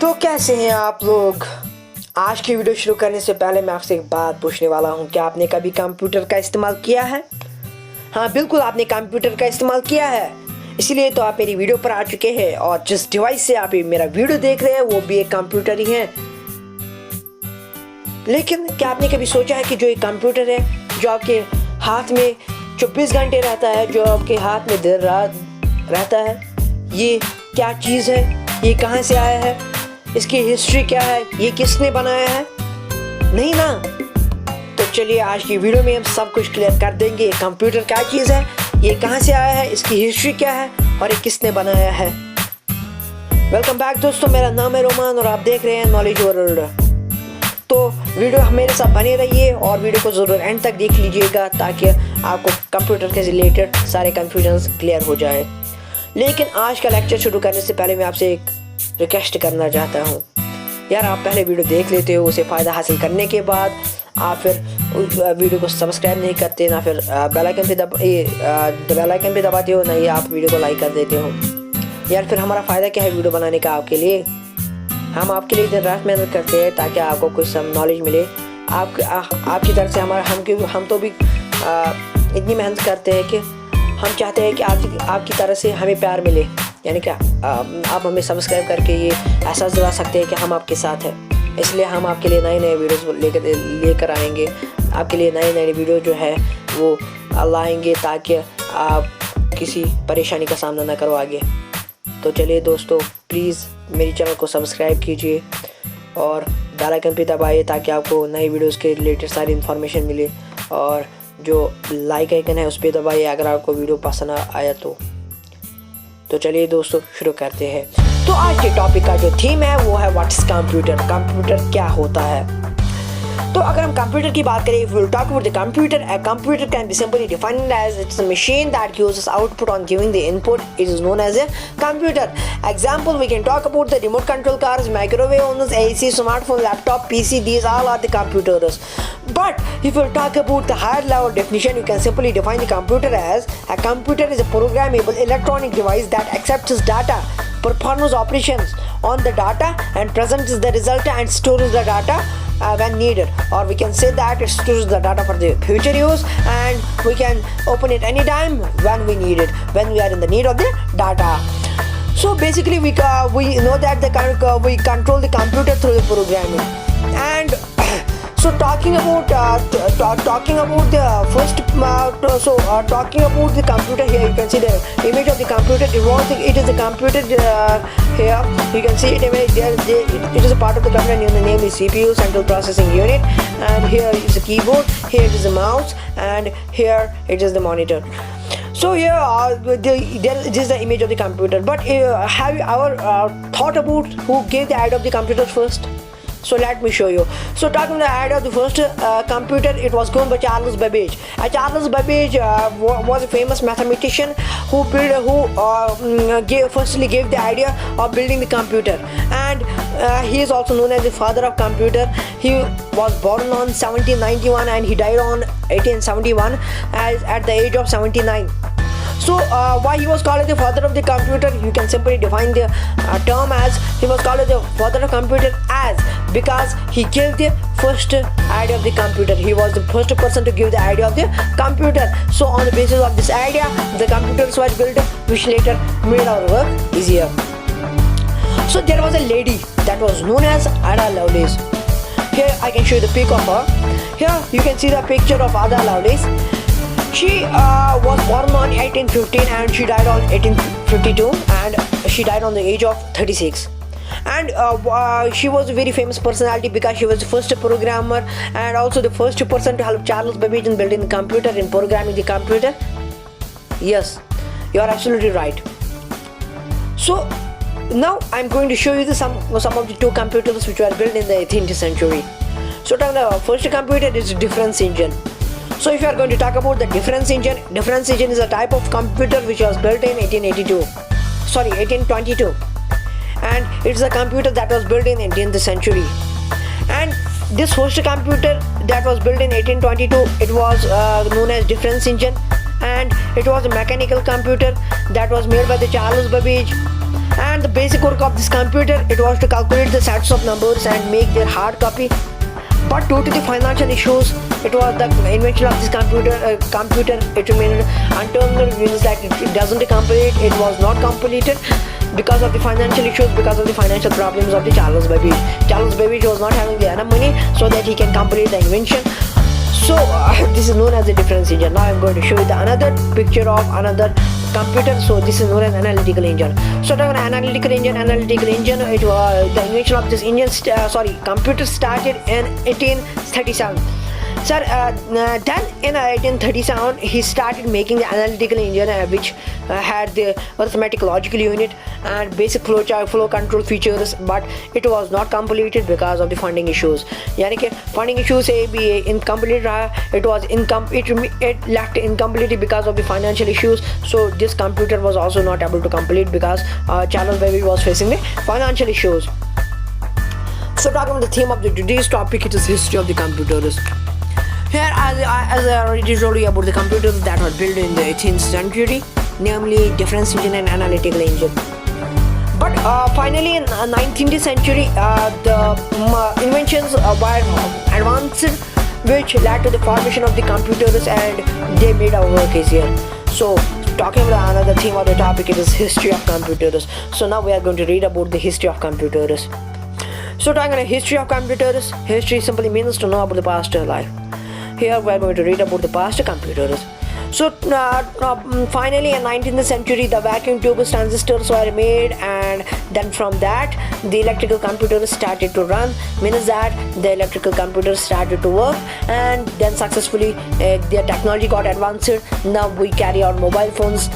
तो कैसे हैं आप लोग। आज की वीडियो शुरू करने से पहले मैं आपसे एक बात पूछने वाला हूं, क्या आपने कभी कंप्यूटर का इस्तेमाल किया है? हाँ बिल्कुल, आपने कंप्यूटर का इस्तेमाल किया है, इसलिए तो आप मेरी वीडियो पर आ चुके हैं। और जिस डिवाइस से आप मेरा वीडियो देख रहे हैं वो भी एक कंप्यूटर ही है। लेकिन क्या आपने कभी सोचा है कि जो एक कंप्यूटर है जो आपके हाथ में 24 घंटे रहता है, जो आपके हाथ में देर रात रहता है, ये क्या चीज़ है, ये कहाँ से आया है, इसकी हिस्ट्री क्या है, ये किसने बनाया है? नहीं ना। तो चलिए आज की वीडियो में हम सब कुछ क्लियर कर देंगे। कंप्यूटर क्या चीज़ है, ये कहाँ से आया है, इसकी हिस्ट्री क्या है और ये किसने बनाया है। वेलकम बैक दोस्तों, मेरा नाम है रोमान और आप देख रहे हैं नॉलेज वर्ल्ड। तो वीडियो मेरे साथ बने रहिए और वीडियो को ज़रूर एंड तक देख लीजिएगा ताकि आपको कंप्यूटर के रिलेटेड सारे कन्फ्यूजन्स क्लियर हो जाए। लेकिन आज का लेक्चर शुरू करने से पहले मैं आपसे एक रिक्वेस्ट करना चाहता हूँ। यार आप पहले वीडियो देख लेते हो, उसे फ़ायदा हासिल करने के बाद आप फिर वीडियो को सब्सक्राइब नहीं करते, ना फिर बेल आइकन पे दबाते हो, ना ही आप वीडियो को लाइक कर देते हो। यार फिर हमारा फ़ायदा क्या है वीडियो बनाने का आपके लिए। हम आपके लिए दिन रात मेहनत करते हैं ताकि आपको कुछ सब नॉलेज मिले। आपकी तरफ से हम तो भी इतनी मेहनत करते हैं कि हम चाहते हैं कि आपकी तरफ से हमें प्यार मिले, यानी क्या आप हमें सब्सक्राइब करके ये एहसास दिला सकते हैं कि हम आपके साथ हैं। इसलिए हम आपके लिए नए नए वीडियोस लेकर आएंगे, आपके लिए नए नए वीडियो जो है वो लाएंगे ताकि आप किसी परेशानी का सामना ना करो आगे। तो चलिए दोस्तों, प्लीज़ मेरी चैनल को सब्सक्राइब कीजिए और बेल आइकन पे दबाइए ताकि आपको नई वीडियोस के रिलेटेड सारी इन्फॉर्मेशन मिले। और जो लाइक आइकन है उस पर दबाइए अगर आपको वीडियो पसंद आया तो चलिए दोस्तों शुरू करते हैं। तो आज के टॉपिक का जो थीम है वो है व्हाट इज कंप्यूटर। कंप्यूटर क्या होता है? तो अगर हम कंप्यूटर की बात करें, if we talk about the computer, a computer can be simply defined as it's a machine that uses output on giving the input. It is known as a computer. Example, we can talk about the remote control cars, microwave ovens, AC, smartphone, laptop, PC. These all are the computers. But if we talk about the higher level definition, you can simply define the computer as a computer is a programmable electronic device that accepts data, performs operations on the data, and presents the result and stores the data when needed. Or we can say that it stores the data for the future use and we can open it anytime when we need it, when we are in the need of the data. So basically we know that we control the computer through the programming. And so talking about the first talking about the computer, here you can see the image of the computer. It is the computer here you can see it image there. It is a part of the computer and the name is CPU, central processing unit, and here is the keyboard, here it is the mouse, and here it is the monitor. So here this is the image of the computer. But have you ever thought about who gave the idea of the computer first? So let me show you. So talking about the idea of the first computer, it was given by Charles Babbage. Charles Babbage was a famous mathematician who firstly gave the idea of building the computer, and he is also known as the father of computer. He was born on 1791 and he died on 1871 at the age of 79. So why he was called the father of the computer? You can simply define the term as he was called the father of computer as because he gave the first idea of the computer. He was the first person to give the idea of the computer. So on the basis of this idea, the computers were built, which later made our work easier. So there was a lady that was known as Ada Lovelace. Here I can show you the pic of her. Here you can see the picture of Ada Lovelace. She was born on 1815 and she died on 1852, and she died on the age of 36. And she was a very famous personality because she was the first programmer and also the first person to help Charles Babbage in building the computer and programming the computer. Yes, you are absolutely right. So now I'm going to show you some of the two computers which were built in the 18th century. So the first computer is difference engine. So if you are going to talk about the difference engine is a type of computer which was built in 1822, and it's a computer that was built in 18th century. And this first computer that was built in 1822, it was known as difference engine, and it was a mechanical computer that was made by the Charles Babbage. And the basic work of this computer, it was to calculate the sets of numbers and make their hard copy. But due to the financial issues, it was the invention of this computer. It remained internal, means that it doesn't complete. It was not completed because of the financial issues, because of the financial problems of the Charles Babbage. Charles Babbage was not having the enough money so that he can complete the invention. So this is known as the difference engine. Now I'm going to show you the another picture of another computer. So this is known as analytical engine. So talking about analytical engine, it was the invention of this engine. Computer started in 1837. Sir, then in 1837 he started making the analytical engine, which had the arithmetic logical unit and basic flow control features, but it was not completed because of the funding issues. यानी कि funding issues से भी incomplete रहा. It lacked incomplete because of the financial issues. So this computer was also not able to complete because Charles Babbage was facing the financial issues. So talking about the theme of today's topic, it is history of the computers. Here, as I already told you about the computers that were built in the 18th century, namely difference engine and analytical engine. But finally, in 19th century, the inventions were advanced, which led to the formation of the computers, and they made our work easier. So, talking about another theme of the topic, it is history of computers. So now we are going to read about the history of computers. So talking about history of computers, history simply means to know about the past life. Here we are going to read about the past computers. So finally in 19th century the vacuum tube transistors were made, and then from that the electrical computers started to run, means that the electrical computers started to work, and then successfully their technology got advanced. Now we carry our mobile phones,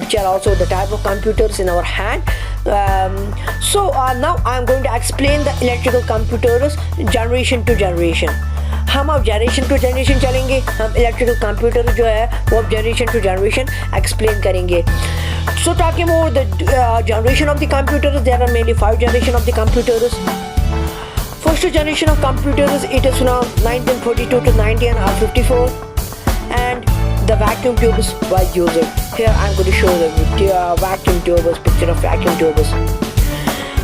which are also the type of computers in our hand. Now I am going to explain the electrical computers generation to generation. हम अब generation to generation चलेंगे. हम electrical computer जो है वो अब generation to generation explain करेंगे. So talking about the generation of the computers, there are mainly 5 generation of the computers. First generation of computers, it is from 1942 to 1954, and the vacuum tubes were used. Here I am going to show the vacuum tubes, picture of vacuum tubes.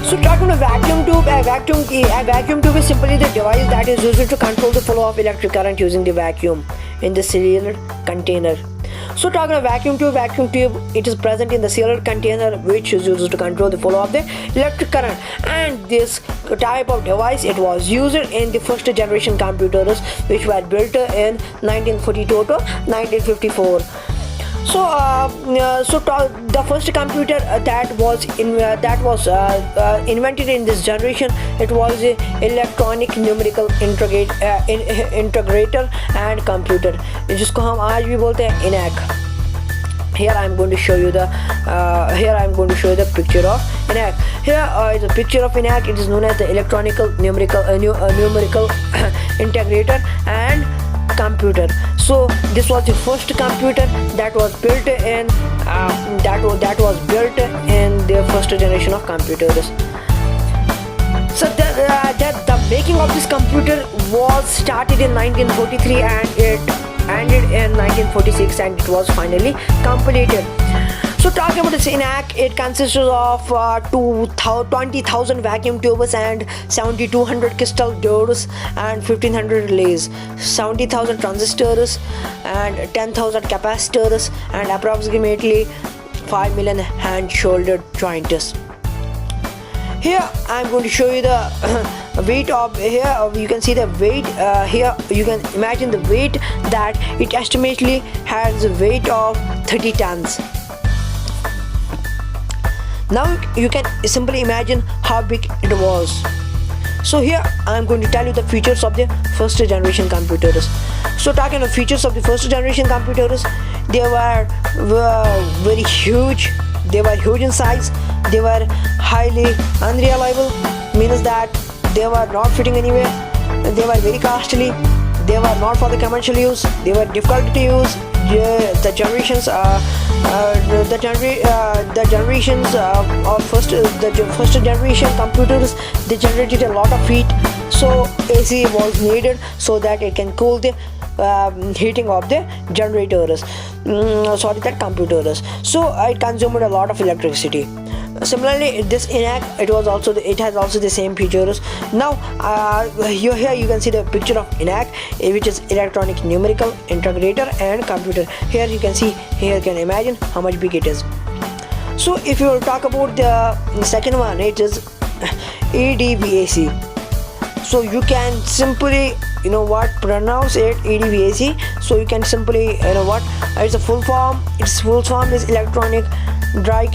So talking about vacuum tube, a vacuum tube is simply the device that is used to control the flow of electric current using the vacuum in the cylinder container. So talking about vacuum tube, it is present in the cylinder container, which is used to control the flow of the electric current. And this type of device, it was used in the first generation computers, which were built in 1942 to 1954. So the first computer that was invented in this generation, it was electronic numerical integrator and computer, जिसको हम आज भी बोलते हैं ENIAC. Here I am going to show you the picture of ENIAC. Here is a picture of ENIAC. It is known as the electronic numerical integrator and computer. So this was the first computer that was built in the first generation of computers. So the making of this computer was started in 1943 and it ended in 1946, and it was finally completed. So talking about this ENIAC, it consists of 20,000 vacuum tubes and 7,200 crystal diodes and 1,500 relays, 70,000 transistors and 10,000 capacitors, and approximately 5 million hand-shouldered joints. Here I am going to show you the weight of, here you can see the weight. Here you can imagine the weight that it estimately has a weight of 30 tons. Now you can simply imagine how big it was. So here I am going to tell you the features of the first generation computers. So talking of features of the first generation computers, they were very huge. They were huge in size. They were highly unreliable, means that they were not fitting anywhere. They were very costly. They were not for the commercial use. They were difficult to use. The generations of first generation computers, they generated a lot of heat, so AC was needed so that it can cool the heating of the computers. So it consumed a lot of electricity. Similarly, this ENAC, it has also the same features. Now here you can see the picture of ENAC, which is electronic numerical integrator and computer. Here you can see, here you can imagine how much big it is. So if you will talk about the second one, it is EDVAC. So you can simply pronounce it EDVAC. So you can simply it's a full form. Its full form is electronic dry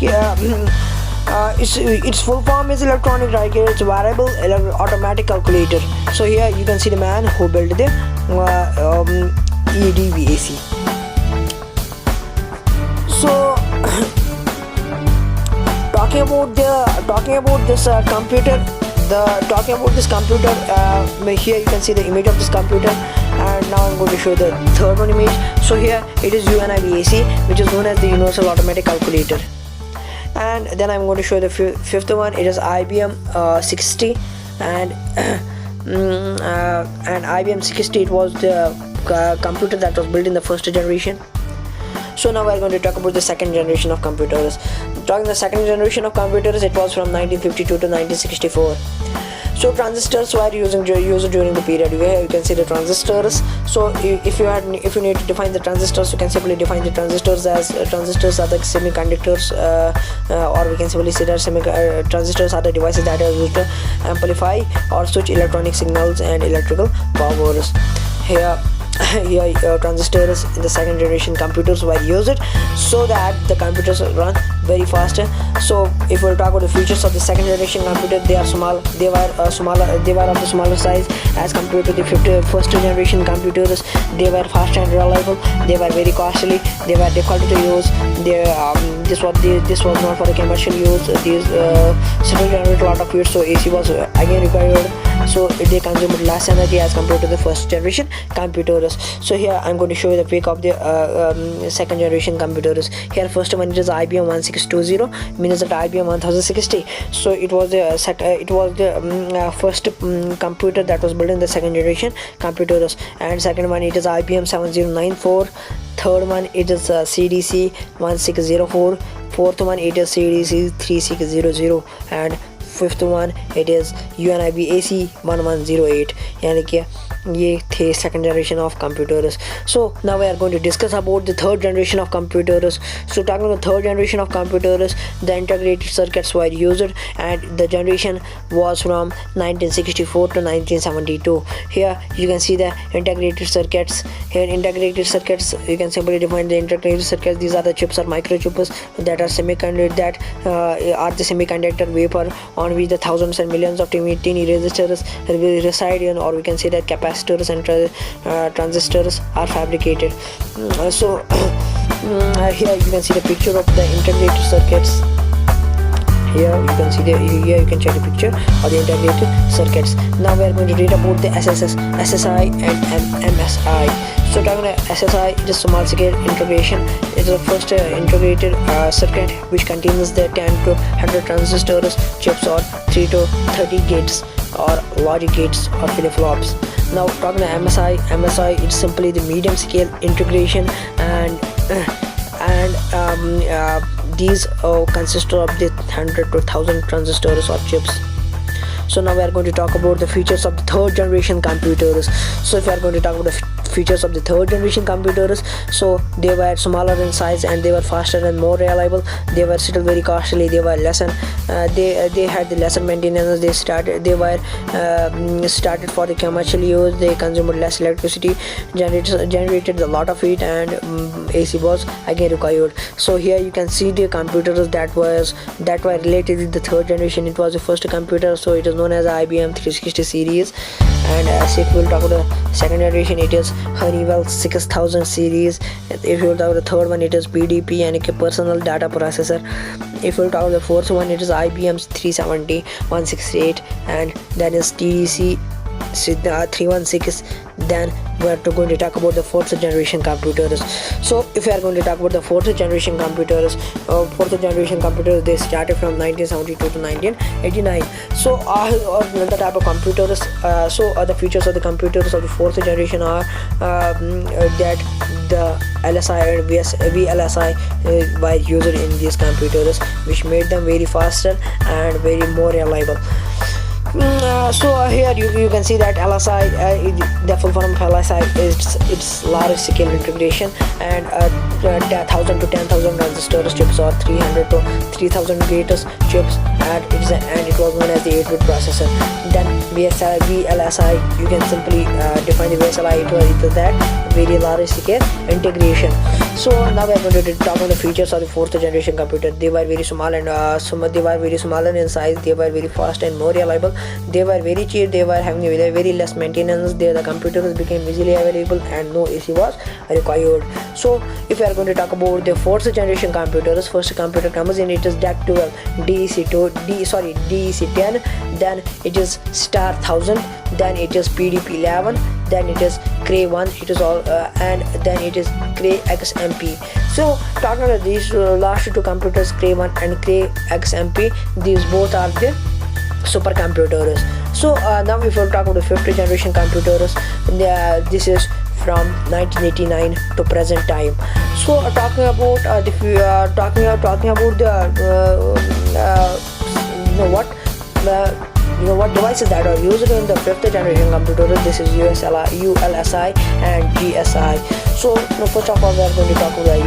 its full form is electronic dry it's variable automatic calculator. So here you can see the man who built the EDVAC. So talking about this computer, here you can see the image of this computer, and now I'm going to show the third one image. So here it is UNIVAC, which is known as the Universal Automatic Calculator. And then I'm going to show the fifth one. It is IBM 60, and IBM 60, it was the computer that was built in the first generation. So now we're going to talk about the second generation of computers. Talking the second generation of computers, it was from 1952 to 1964. So transistors were used during the period. Here you can see the transistors. So if you need to define the transistors, you can simply define the transistors as transistors are the semiconductors, or we can simply say that transistors are the devices that are used to amplify or switch electronic signals and electrical powers. Here transistors in the second generation computers were used so that the computers run very faster. So if we'll talk about the features of the second generation computer, they were of the smaller size as compared to the first generation computers. They were fast and reliable. They were very costly. They were difficult to use. This was not for the commercial use. These still generate a lot of heat, so AC was again required. So they consumed less energy as compared to the first generation computers. So here I'm going to show you the peak of the second generation computers. Here first one, it is IBM 1620, means that IBM 1060. So it was the first computer that was built in the second generation computers. And second one, it is IBM 7094. Third one, it is CDC 1604. Fourth one, it is CDC 3600. And fifth one, it is UNIVAC 1108. यानी कि ये थे second generation of computers. So now we are going to discuss about the third generation of computers. So talking about the third generation of computers, the integrated circuits were used, and the generation was from 1964 to 1972. Here you can see the integrated circuits. Here integrated circuits, you can simply define the integrated circuits. These are the chips or microchips that are the semiconductor wafer on which the thousands and millions of tiny resistors reside in, or we can say that capacitors and transistors are fabricated. So here you can see the picture of the integrated circuits. Here you can check the picture of the integrated circuits. Now we are going to read about the SSI and MSI. So talking about SSI, it is small scale integration. It is the first integrated circuit which contains the 10 to 100 transistors, chips, or 3 to 30 gates or logic gates or flip-flops. Now talking about MSI, it's simply the medium scale integration, and these consist of the 100 to 1000 transistors or chips. So now we are going to talk about the features of the third generation computers. So if we are going to talk about the features of the third generation computers, so they were smaller in size and they were faster and more reliable. They were still very costly. They were lesser. They had the lesser maintenance. They were started for the commercial use. They consumed less electricity, generated a lot of heat, and AC was again required. So here you can see the computers that were related with the third generation. It was the first computer, so it is known as IBM 360 series. And if we will talk about the second generation, it is Honeywell 6000 series. If you will talk about the third one, it is PDP and a personal data processor. If you will talk about the fourth one, it is IBM 370 168, and that is TDC 316. Then we are going to talk about the fourth generation computers. So if we are going to talk about the fourth generation computers, they started from 1972 to 1989. So the type of computers, the features of the computers of the fourth generation are that the LSI and VLSI were used in these computers, which made them very faster and very more reliable. Here you can see that LSI, the full form of LSI is its large scale integration, and 1000 to 10,000 transistors chips or 300 to 3000 gates chips, and it was known as the 8-bit processor. Then VLSI, you can simply define the VLSI to that very large scale integration. So now we are going to talk about the features of the fourth generation computer. They were very small and smaller in size. They were very fast and more reliable. They were very cheap. They were having very less maintenance. The computers became easily available and no AC was required. So if we are going to talk about the fourth generation computers, first computer comes in, it is DEC 12, DEC 10, then it is star 1000, then it is PDP 11, then it is Cray 1, it is all and then it is Cray XMP. So talking about these last two computers, Cray 1 and Cray XMP, these both are the supercomputers. So now if we talk about the fifth generation computers, this is from 1989 to present time. So talking about what devices that are used in the fifth generation computers. This is ULSI and GSI. So first of all, we are going to talk about the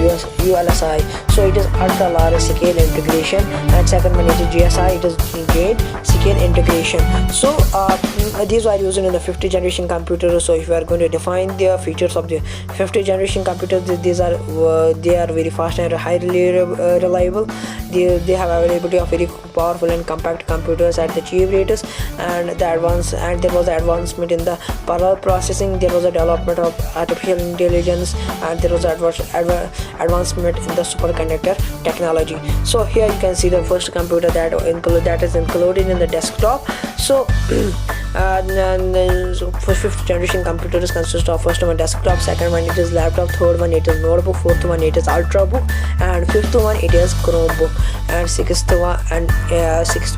ULSI. So it is ultra large scale integration, and second one is GSI, it is great scale integration. So these are used in the fifth generation computers. So if we are going to define the features of the fifth generation computers, they are very fast and highly reliable. They have availability of very powerful and compact computers at the cheap rates, and there was advancement in the parallel processing. There was a development of artificial intelligence, and there was advancement in the superconductor technology. So here you can see the first computer that is included in the desktop. So for fifth generation computers consist of first one desktop, second one it is laptop, third one it is notebook, fourth one it is ultrabook, and fifth one it is Chromebook, and sixth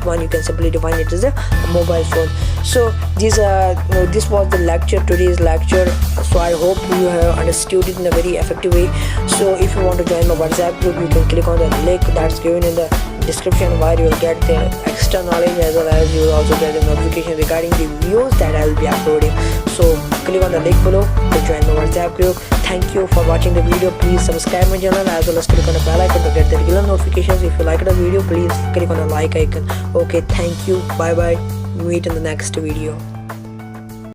one you can simply define it as a mobile phone. So this was the today's lecture. So I hope you have understood it in a very effective way. So if you want to join my WhatsApp group, you can click on the link that's given in the description, where you will get the extra knowledge, as well as you will also get the notification regarding the videos that I will be uploading. So click on the link below to join my WhatsApp group. Thank you for watching the video. Please subscribe my channel, as well as click on the bell icon to get the regular notifications. If you like the video, please click on the like icon. Okay, thank you, bye bye, meet in the next video.